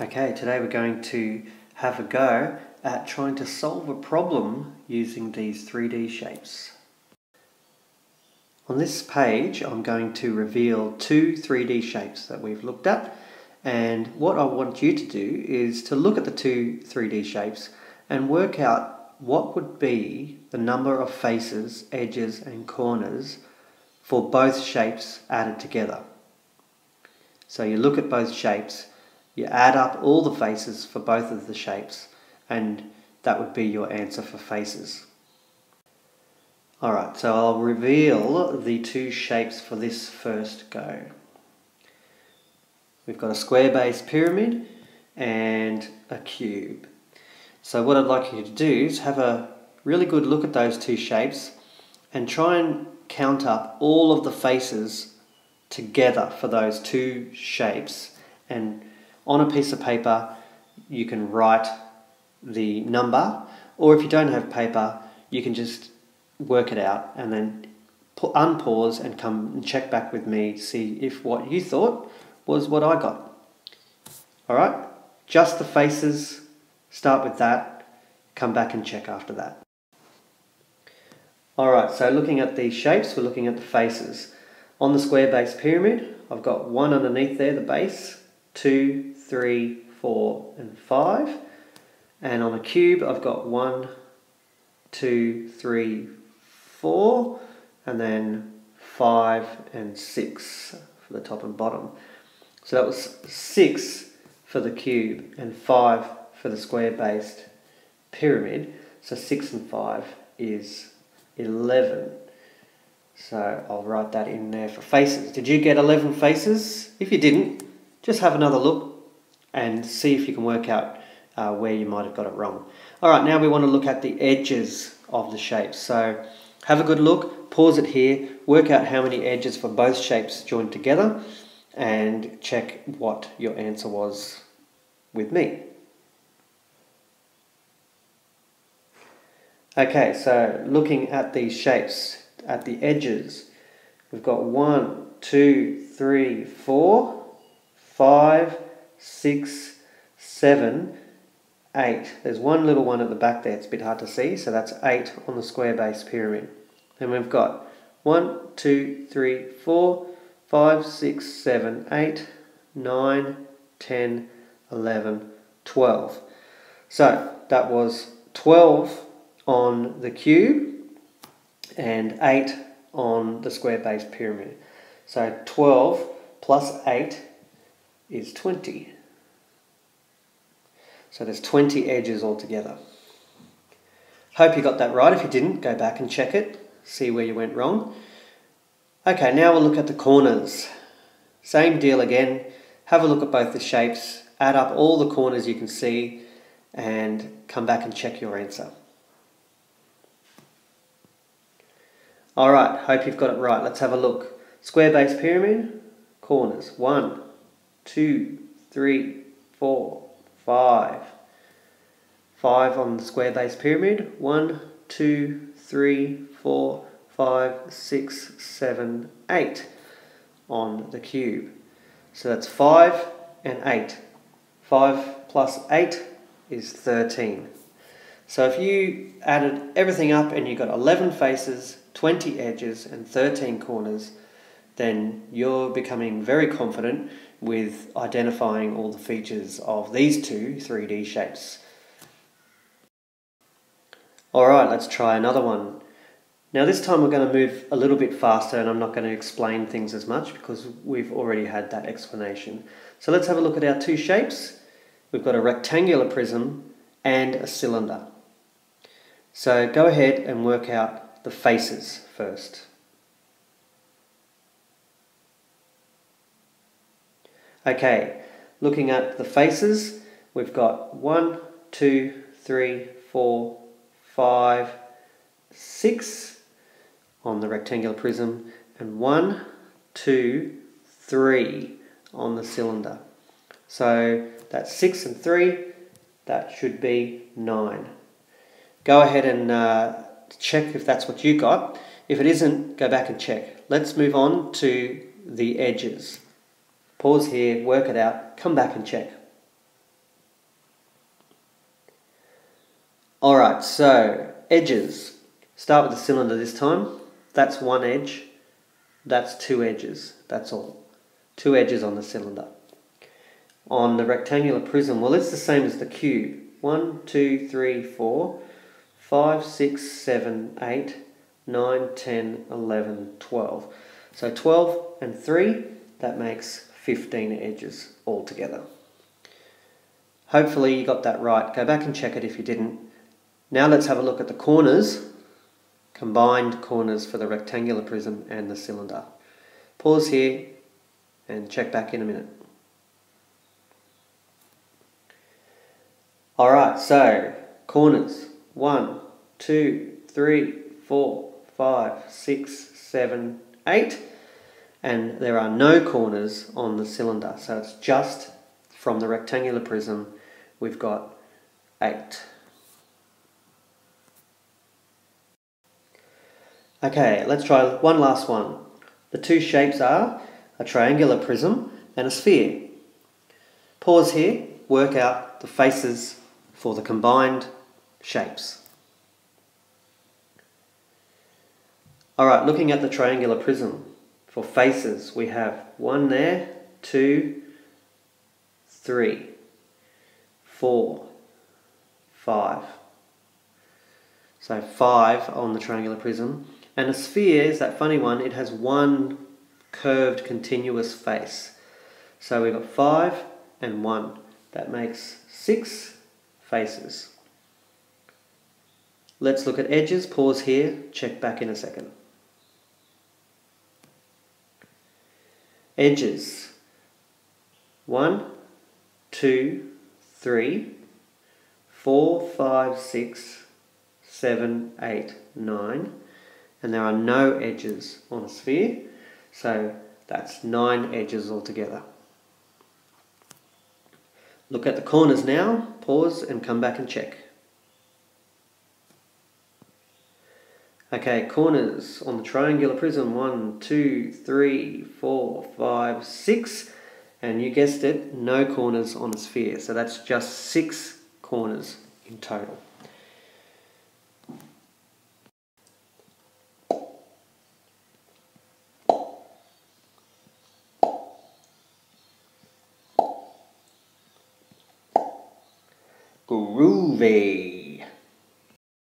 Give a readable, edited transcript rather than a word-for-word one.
Okay, today we're going to have a go at trying to solve a problem using these 3D shapes. On this page I'm going to reveal two 3D shapes that we've looked at, and what I want you to do is to look at the two 3D shapes and work out what would be the number of faces, edges and corners for both shapes added together. So you look at both shapes, you add up all the faces for both of the shapes, and that would be your answer for faces. Alright, so I'll reveal the two shapes for this first go. We've got a square base pyramid and a cube. So what I'd like you to do is have a really good look at those two shapes and try and count up all of the faces together for those two shapes, and on a piece of paper you can write the number, or if you don't have paper you can just work it out and then unpause and come and check back with me to see if what you thought was what I got. Alright, just the faces, start with that, come back and check after that. Alright, so looking at these shapes, we're looking at the faces. On the square base pyramid, I've got one underneath there, the base, 2, 3, 4 and 5. And on a cube I've got 1, 2, 3, 4 and then 5 and 6 for the top and bottom. So that was 6 for the cube and 5 for the square based pyramid. So 6 and 5 is 11. So I'll write that in there for faces. Did you get 11 faces? If you didn't, just have another look and see if you can work out where you might have got it wrong. Alright, now we want to look at the edges of the shapes. So have a good look, pause it here, work out how many edges for both shapes joined together and check what your answer was with me. Okay, so looking at these shapes at the edges, we've got 1, 2, 3, 4, 5, 6, 7, 8. There's one little one at the back there, it's a bit hard to see, so that's 8 on the square base pyramid. Then we've got 1, 2, 3, 4, 5, 6, 7, 8, 9, 10, 11, 12. So that was 12 on the cube and 8 on the square base pyramid. So 12 plus 8 is 20. So there's 20 edges altogether. Hope you got that right. If you didn't, go back and check it, see where you went wrong. Okay, now we'll look at the corners. Same deal again. Have a look at both the shapes, add up all the corners you can see, and come back and check your answer. Alright, hope you've got it right. Let's have a look. Square base pyramid, corners. 1, 2, 3, 4, 5. 5 on the square base pyramid. 1, 2, 3, 4, 5, 6, 7, 8 on the cube. So that's 5 and 8. 5 plus 8 is 13. So if you added everything up and you got 11 faces, 20 edges and 13 corners, then you're becoming very confident with identifying all the features of these two 3D shapes. Alright, let's try another one. Now this time we're going to move a little bit faster and I'm not going to explain things as much because we've already had that explanation. So let's have a look at our two shapes. We've got a rectangular prism and a cylinder. So go ahead and work out the faces first. Okay, looking at the faces, we've got 1, 2, 3, 4, 5, 6 on the rectangular prism and 1, 2, 3 on the cylinder. So that's 6 and 3, that should be 9. Go ahead and check if that's what you got. If it isn't, go back and check. Let's move on to the edges. Pause here, work it out, come back and check. Alright, so edges. Start with the cylinder this time. That's one edge. That's two edges. That's all. Two edges on the cylinder. On the rectangular prism, well, it's the same as the cube. 1, 2, 3, 4, 5, 6, 7, 8, 9, 10, 11, 12. So 12 and 3, that makes 15 edges altogether. Hopefully you got that right. Go back and check it if you didn't. Now let's have a look at the corners, combined corners for the rectangular prism and the cylinder. Pause here and check back in a minute. Alright, so corners 1, 2, 3, 4, 5, 6, 7, 8, and there are no corners on the cylinder, so it's just from the rectangular prism we've got 8. Okay, let's try one last one. The two shapes are a triangular prism and a sphere. Pause here, work out the faces for the combined shapes. Alright, looking at the triangular prism, for faces we have 1 there, 2, 3, 4, 5. So 5 on the triangular prism. And a sphere is that funny one, it has one curved continuous face. So we've got 5 and 1. That makes 6 faces. Let's look at edges. Pause here, check back in a second. Edges. 1, 2, 3, 4, 5, 6, 7, 8, 9. And there are no edges on a sphere, so that's 9 edges altogether. Look at the corners now, pause and come back and check. Okay, corners on the triangular prism, 1, 2, 3, 4, 5, 6, and you guessed it, no corners on a sphere, so that's just 6 corners in total. Groovy.